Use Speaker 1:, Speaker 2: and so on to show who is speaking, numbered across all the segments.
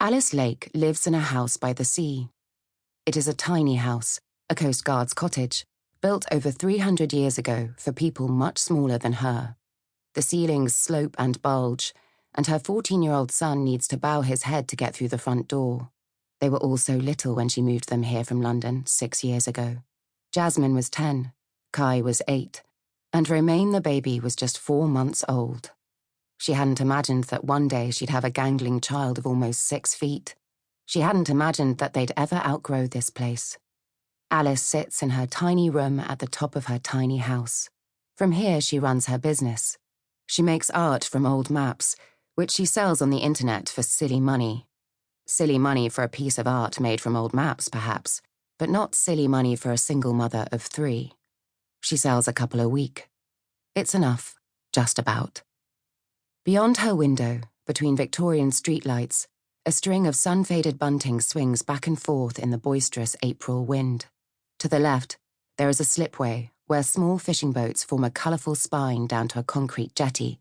Speaker 1: Alice Lake lives in a house by the sea. It is a tiny house, a Coast Guard's cottage, built over 300 years ago for people much smaller than her. The ceilings slope and bulge, and her 14-year-old son needs to bow his head to get through the front door. They were all so little when she moved them here from London 6 years ago. Jasmine was 10, Kai was 8, and Romaine the baby was just 4 months old. She hadn't imagined that one day she'd have a gangling child of almost 6 feet. She hadn't imagined that they'd ever outgrow this place. Alice sits in her tiny room at the top of her tiny house. From here she runs her business. She makes art from old maps, which she sells on the internet for silly money. Silly money for a piece of art made from old maps, perhaps, but not silly money for a single mother of 3. She sells a couple a week. It's enough, just about. Beyond her window, between Victorian streetlights, a string of sun-faded bunting swings back and forth in the boisterous April wind. To the left, there is a slipway where small fishing boats form a colourful spine down to a concrete jetty,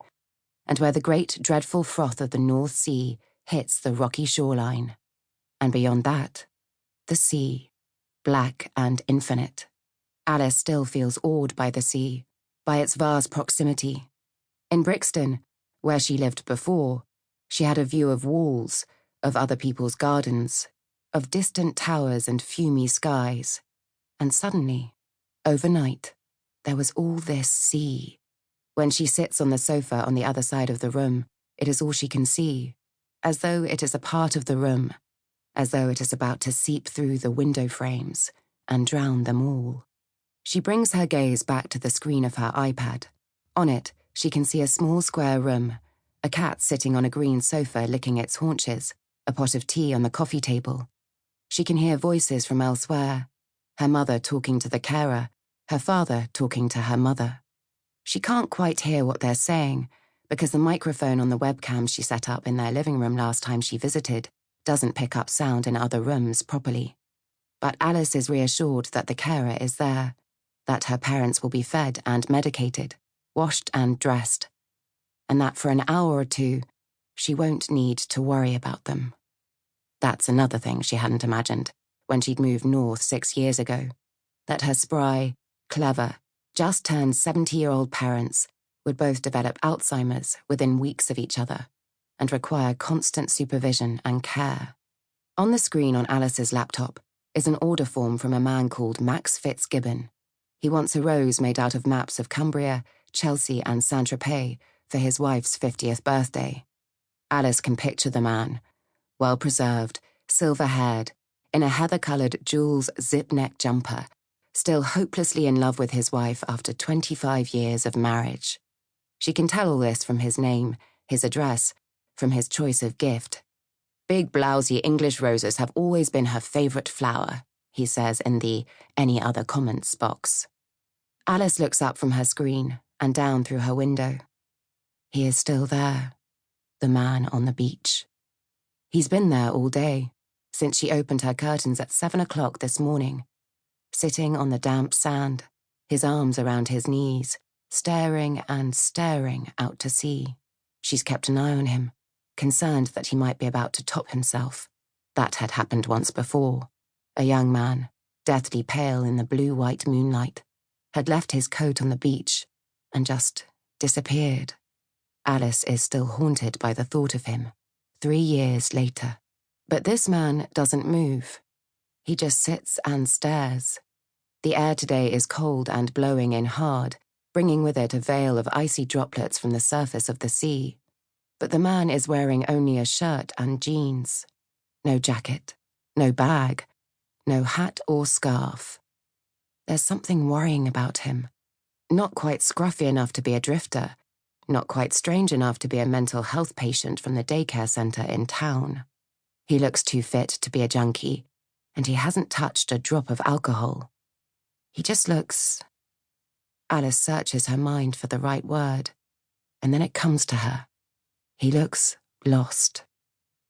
Speaker 1: and where the great, dreadful froth of the North Sea hits the rocky shoreline. And beyond that, the sea, black and infinite. Alice still feels awed by the sea, by its vast proximity. In Brixton, where she lived before, she had a view of walls, of other people's gardens, of distant towers and fumy skies. And suddenly, overnight, there was all this sea. When she sits on the sofa on the other side of the room, it is all she can see, as though it is a part of the room, as though it is about to seep through the window frames and drown them all. She brings her gaze back to the screen of her iPad. On it, she can see a small square room, a cat sitting on a green sofa licking its haunches, a pot of tea on the coffee table. She can hear voices from elsewhere, her mother talking to the carer, her father talking to her mother. She can't quite hear what they're saying, because the microphone on the webcam she set up in their living room last time she visited doesn't pick up sound in other rooms properly. But Alice is reassured that the carer is there, that her parents will be fed and medicated, washed and dressed, and that for an hour or two, she won't need to worry about them. That's another thing she hadn't imagined when she'd moved north 6 years ago, that her spry, clever, just-turned 70-year-old parents would both develop Alzheimer's within weeks of each other and require constant supervision and care. On the screen on Alice's laptop is an order form from a man called Max Fitzgibbon. He wants a rose made out of maps of Cumbria, Chelsea and Saint-Tropez for his wife's 50th birthday. Alice can picture the man, well-preserved, silver-haired, in a heather-coloured Jewell's zip-neck jumper, still hopelessly in love with his wife after 25 years of marriage. She can tell all this from his name, his address, from his choice of gift. Big, blousy English roses have always been her favourite flower, he says in the any other comments box. Alice looks up from her screen and down through her window. He is still there, the man on the beach. He's been there all day, since she opened her curtains at 7 o'clock this morning, sitting on the damp sand, his arms around his knees, staring and staring out to sea. She's kept an eye on him, concerned that he might be about to top himself. That had happened once before. A young man, deathly pale in the blue-white moonlight, had left his coat on the beach and just disappeared. Alice is still haunted by the thought of him, 3 years later. But this man doesn't move. He just sits and stares. The air today is cold and blowing in hard, bringing with it a veil of icy droplets from the surface of the sea. But the man is wearing only a shirt and jeans. No jacket, no bag, no hat or scarf. There's something worrying about him. Not quite scruffy enough to be a drifter, not quite strange enough to be a mental health patient from the daycare centre in town. He looks too fit to be a junkie, and he hasn't touched a drop of alcohol. He just looks... Alice searches her mind for the right word, and then it comes to her. He looks lost.